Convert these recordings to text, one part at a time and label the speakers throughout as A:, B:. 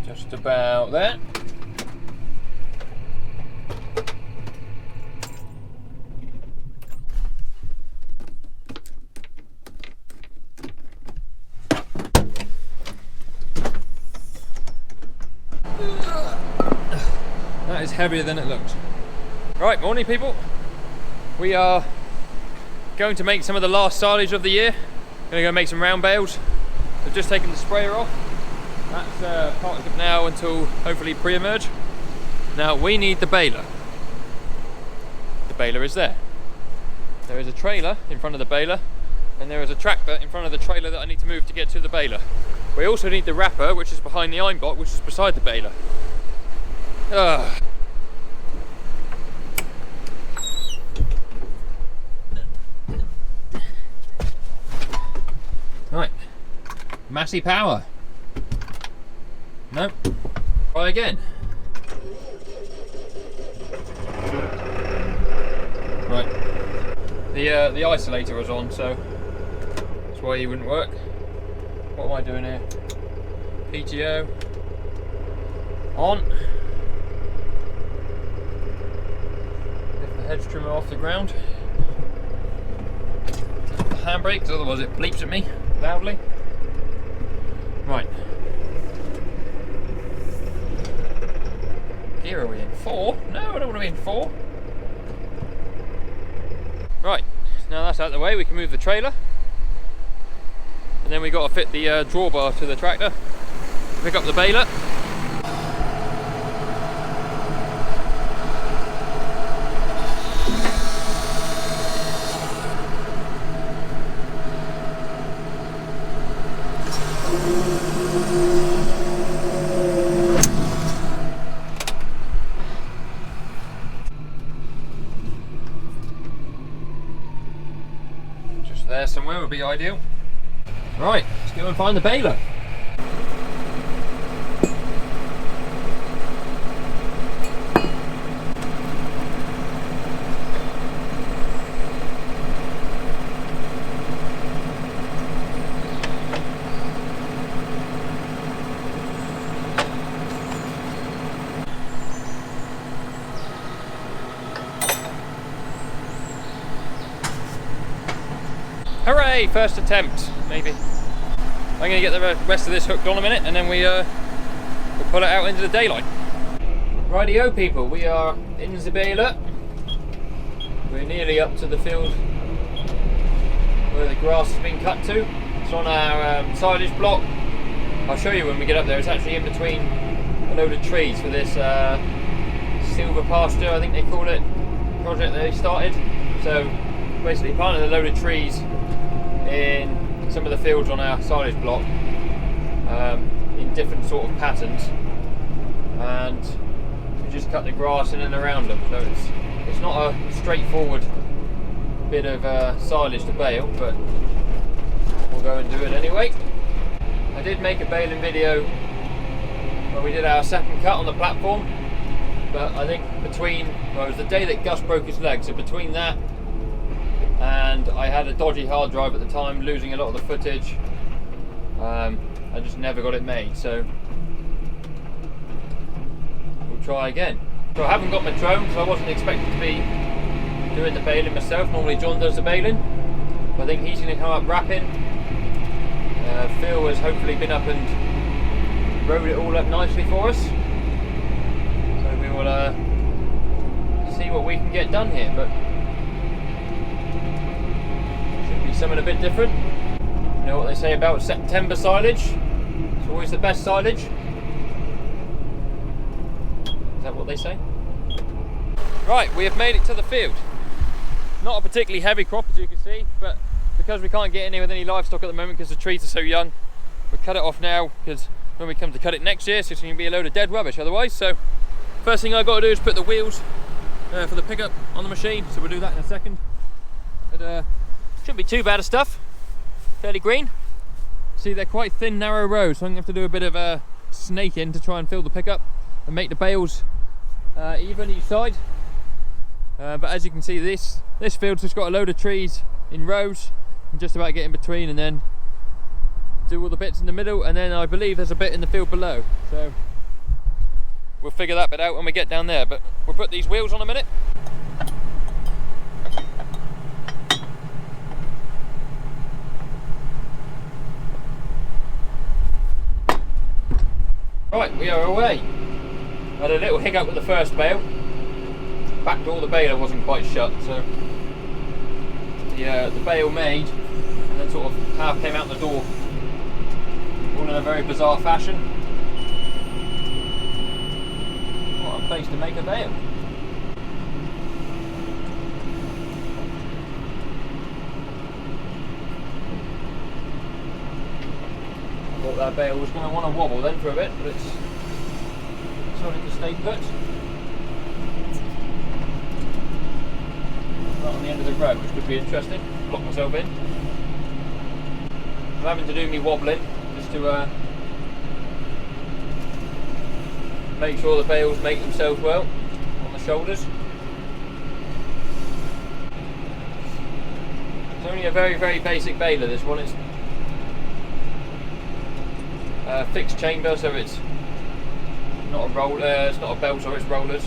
A: Just about there. That is heavier than it looks. Right, morning people. We are going to make some of the last silage of the year. Gonna go make some round bales. I've just taken the sprayer off. That's parked up now until hopefully pre-emerge. Now we need the baler. The baler is there. There is a trailer in front of the baler, and there is a tractor in front of the trailer that I need to move to get to the baler. We also need the wrapper, which is behind the iron block, which is beside the baler. Right, massy power. Nope. Try again. Right. The isolator was on, so that's why he wouldn't work. What am I doing here? PTO on. Lift the hedge trimmer off the ground. The handbrake, because otherwise it bleeps at me loudly. Right. Gear are we in? 4? No, I don't want to be in 4. Right, now that's out of the way, we can move the trailer. And then we got to fit the drawbar to the tractor. Pick up the baler. Just there somewhere would be ideal. Right, let's go and find the baler. Hooray, first attempt, maybe. I'm going to get the rest of this hooked on a minute, and then we'll pull it out into the daylight. Rightio people, we are in the baler. We're nearly up to the field where the grass has been cut to. It's on our silage block. I'll show you when we get up there. It's actually in between a load of trees for this silver pasture, I think they call it, project that they started. So basically planted a load of trees in some of the fields on our silage block in different sort of patterns, and we just cut the grass in and around them. So it's not a straightforward bit of silage to bale, but we'll go and do it anyway. I did make a baling video when we did our second cut on the platform, but I think between, well, it was the day that Gus broke his leg, so between that and I had a dodgy hard drive at the time, losing a lot of the footage, I just never got it made, so we'll try again. So I haven't got my drone because I wasn't expecting to be doing the baling myself. Normally John does the baling, but I think he's going to come up wrapping. Phil has hopefully been up and rode it all up nicely for us, so we will see what we can get done here, but something a bit different. You know what they say about September silage? It's always the best silage. Is that what they say? Right, we have made it to the field. Not a particularly heavy crop, as you can see, but because we can't get in here with any livestock at the moment because the trees are so young, we'll cut it off now, because when we come to cut it next year, it's just going to be a load of dead rubbish otherwise. So first thing I've got to do is put the wheels for the pickup on the machine, so we'll do that in a second. But shouldn't be too bad of stuff, fairly green. See, they're quite thin, narrow rows, so I'm going to have to do a bit of snaking to try and fill the pickup and make the bales even each side. But as you can see, this field's just got a load of trees in rows. I'm just about to get in between and then do all the bits in the middle, and then I believe there's a bit in the field below. So we'll figure that bit out when we get down there. But we'll put these wheels on a minute. Right, we are away. Had a little hiccup with the first bale. Back door, the baler wasn't quite shut, so the bale made and then sort of half came out the door, all in a very bizarre fashion. What a place to make a bale. I thought that bale was going to want to wobble then for a bit, but it's decided to stay put. Right on the end of the road, which could be interesting. Lock myself in. I'm having to do me wobbling just to make sure the bales make themselves well on the shoulders. It's only a very, very basic baler, this one. It's fixed chamber, so it's not a roller, it's not a belt, or it's rollers.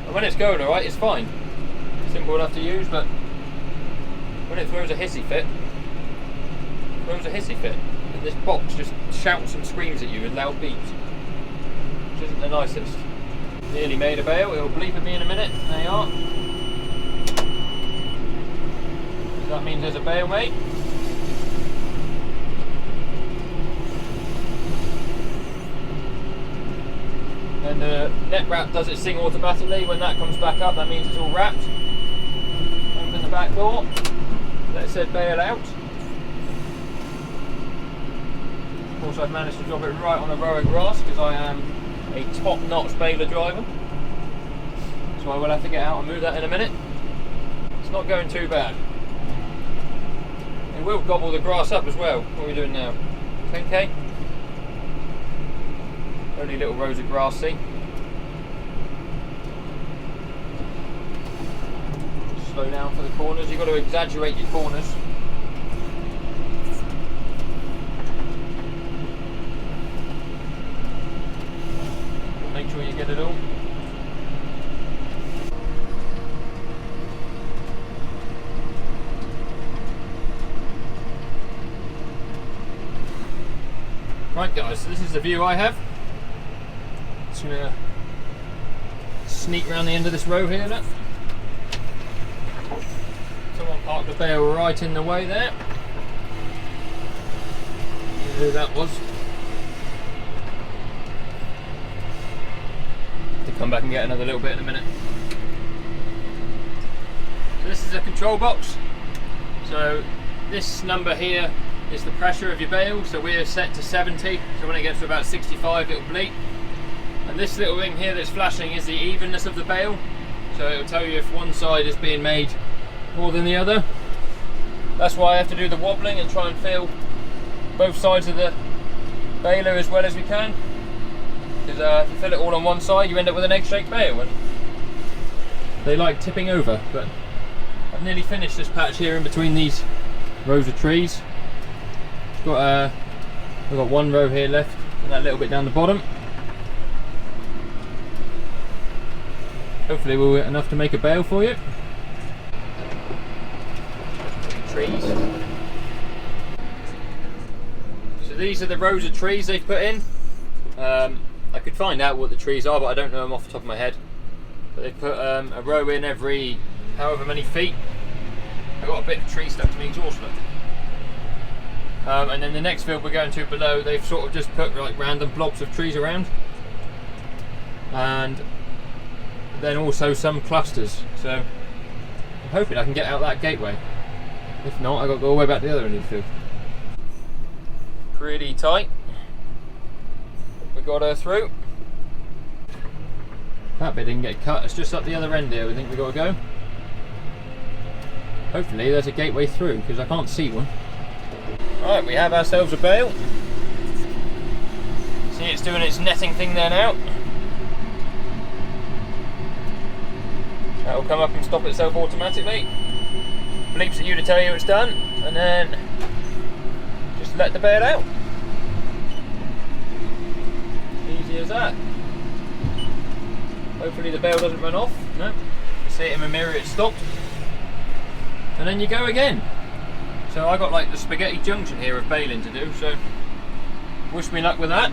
A: And when it's going alright, it's fine. Simple enough to use, but when it throws a hissy fit, and this box just shouts and screams at you in loud beeps, which isn't the nicest. Nearly made a bale, it'll bleep at me in a minute. There you are. So that means there's a bale made. And the net wrap does its thing automatically. When that comes back up, that means it's all wrapped. Open the back door, let said bale out. Of course, I've managed to drop it right on a row of grass because I am a top-notch baler driver. So I will have to get out and move that in a minute. It's not going too bad. It will gobble the grass up as well. What are we doing now? 10k? Only little rows of grass, see? Slow down for the corners. You've got to exaggerate your corners. Make sure you get it all. Right guys, so this is the view I have. Just gonna sneak around the end of this row here, look. Someone parked the bale right in the way there. You know who that was. To come back and get another little bit in a minute. So this is a control box. So this number here is the pressure of your bale. So we're set to 70. So when it gets to about 65, it'll bleep. And this little thing here that's flashing is the evenness of the bale. So it'll tell you if one side is being made more than the other. That's why I have to do the wobbling and try and feel both sides of the baler as well as we can. Because if you fill it all on one side, you end up with an egg-shaped bale, and they like tipping over. But I've nearly finished this patch here in between these rows of trees. We've got one row here left, and that little bit down the bottom. Hopefully we'll get enough to make a bale for you. Trees. So these are the rows of trees they've put in. I could find out what the trees are, but I don't know them off the top of my head. But they put a row in every however many feet. I've got a bit of tree stuck to my exhaust look. And then the next field we're going to below, they've sort of just put like random blobs of trees around. And then also some clusters. So I'm hoping I can get out that gateway. If not, I've got to go all the way back to the other end of the field. Pretty tight. We got her through. That bit didn't get cut, it's just up the other end here we think we've got to go. Hopefully there's a gateway through, because I can't see one. Right, we have ourselves a bale. See, it's doing its netting thing there now. That'll come up and stop itself automatically. Bleeps at you to tell you it's done, and then just let the bale out. Easy easy as that. Hopefully the bale doesn't run off. No, you see it in my mirror, it stopped. And then you go again. So I got like the spaghetti junction here of baling to do, so wish me luck with that.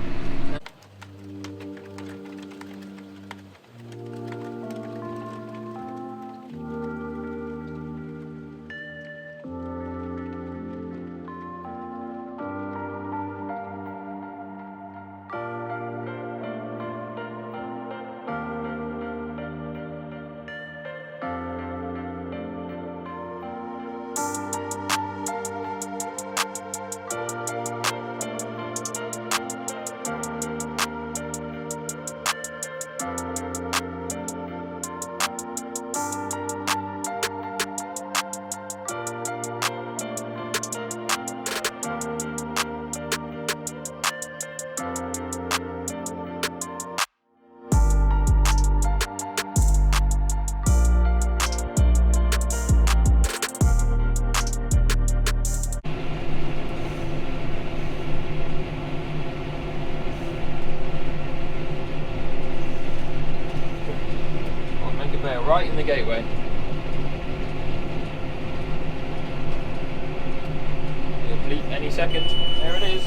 A: Right in the gateway. It'll bleep any second. There it is.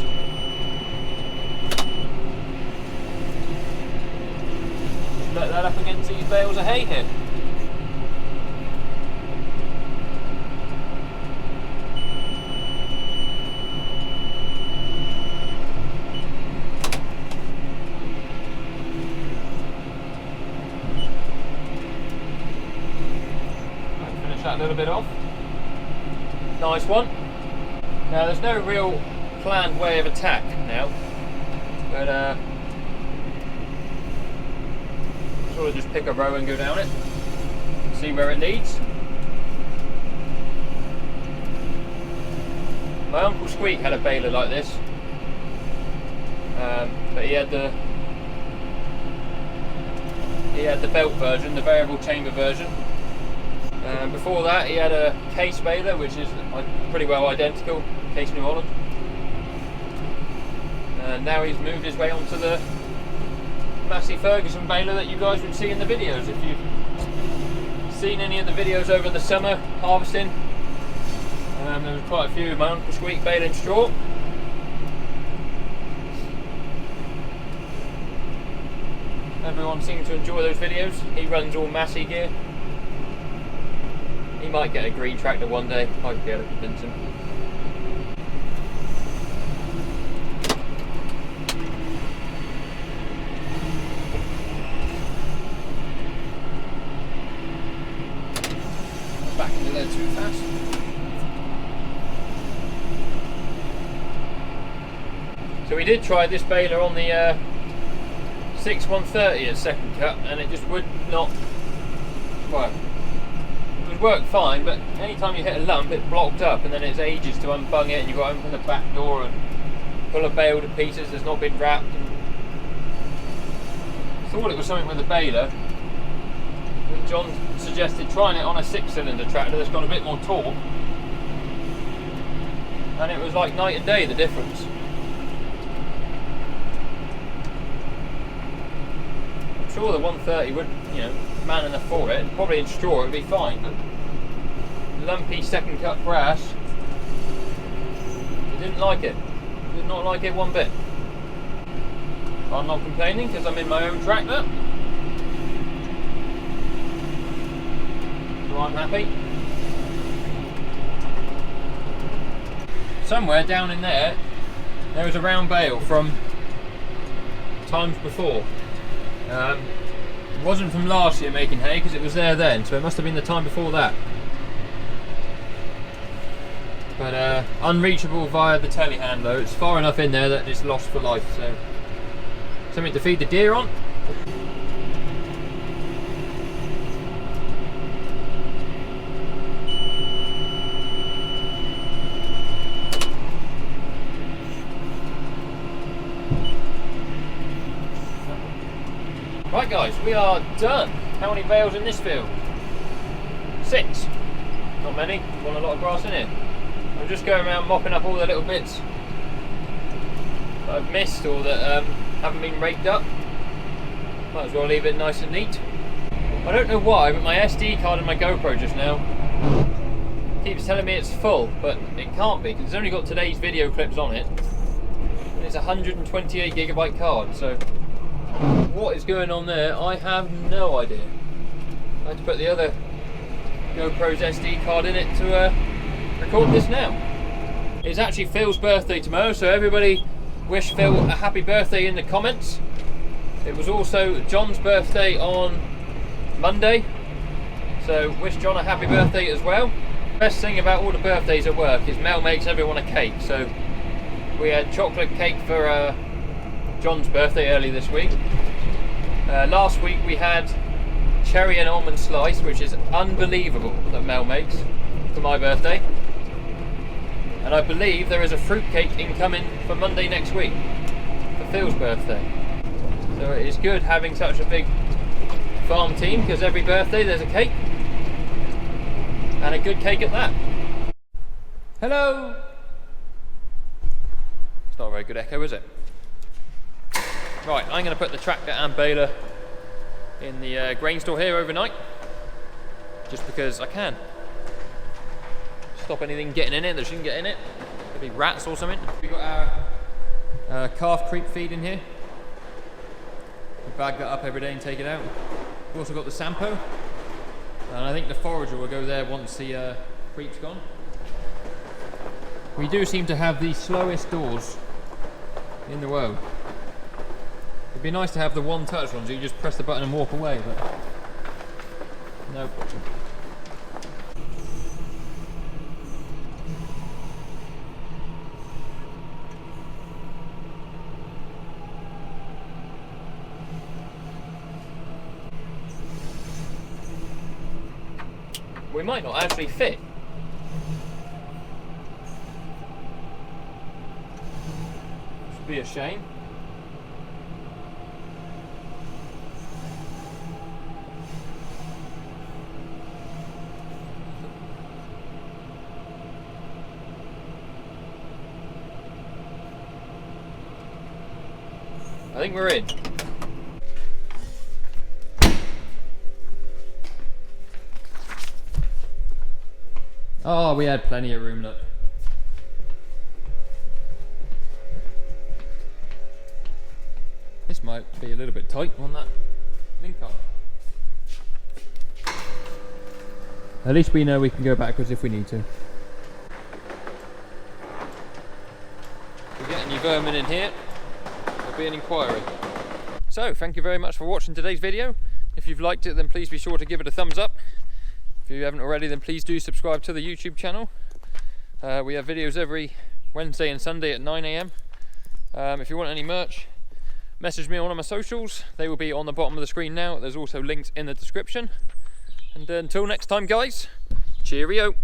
A: Let that up against these bales of hay here. That little bit off. Nice one. Now there's no real planned way of attack now, but sort of just pick a row and go down it, see where it leads. My Uncle Squeak had a baler like this, but he had the belt version, the variable chamber version. Before that he had a case baler, which is pretty well identical, Case New Holland. And now he's moved his way onto the Massey Ferguson baler that you guys would see in the videos. If you've seen any of the videos over the summer harvesting, there was quite a few of my Uncle Squeak baling straw. Everyone seemed to enjoy those videos. He runs all Massey gear. He might get a green tractor one day. I could be able to convince him. Back into there too fast. So we did try this baler on the 6130 at second cut, and it just would not work. Worked fine, but anytime you hit a lump it blocked up, and then it's ages to unbung it, and you've got to open the back door and pull a bale to pieces that's not been wrapped. I thought it was something with the baler. John suggested trying it on a 6-cylinder tractor that's got a bit more torque, and it was like night and day, the difference. I'm sure the 130 would, man enough for it, and probably in straw it would be fine, but lumpy second cut brass, he didn't like it. Did not like it one bit. I'm not complaining because I'm in my own tractor, so I'm happy. Somewhere down in there was a round bale from times before. It wasn't from last year making hay because it was there then, so it must have been the time before that. But unreachable via the telehandler. It's far enough in there that it's lost for life, so something to feed the deer on. Right guys, we are done. How many bales in this field? 6. Not many, want a lot of grass in it. I'm just going around mopping up all the little bits that I've missed or that haven't been raked up. Might as well leave it nice and neat. I don't know why, but my SD card in my GoPro just now keeps telling me it's full, but it can't be because it's only got today's video clips on it. And it's a 128GB card, so what is going on there? I have no idea. I had to put the other GoPro's SD card in it to record this now. It's actually Phil's birthday tomorrow, so everybody wish Phil a happy birthday in the comments. It was also John's birthday on Monday, so wish John a happy birthday as well. Best thing about all the birthdays at work is Mel makes everyone a cake, so we had chocolate cake for John's birthday early this week. Last week we had cherry and almond slice, which is unbelievable that Mel makes for my birthday. And I believe there is a fruit cake incoming for Monday next week for Phil's birthday. So it is good having such a big farm team, because every birthday there's a cake, and a good cake at that. Hello! It's not a very good echo, is it? Right, I'm going to put the tractor and baler in the grain store here overnight, just because I can. Stop anything getting in it that shouldn't get in it. Could be rats or something. We've got our calf creep feed in here. We bag that up every day and take it out. We've also got the Sampo, and I think the forager will go there once the creep's gone. We do seem to have the slowest doors in the world. It'd be nice to have the one-touch ones, so you just press the button and walk away, but no. We might not actually fit. Should be a shame. I think we're in. Oh, we had plenty of room, look. This might be a little bit tight on that link arm. At least we know we can go backwards if we need to. If we get any vermin in here, there'll be an inquiry. So, thank you very much for watching today's video. If you've liked it, then please be sure to give it a thumbs up. If you haven't already, then please do subscribe to the YouTube channel. We have videos every Wednesday and Sunday at 9 AM. If you want any merch, message me on one of my socials. They will be on the bottom of the screen now. There's also links in the description. And until next time, guys, cheerio.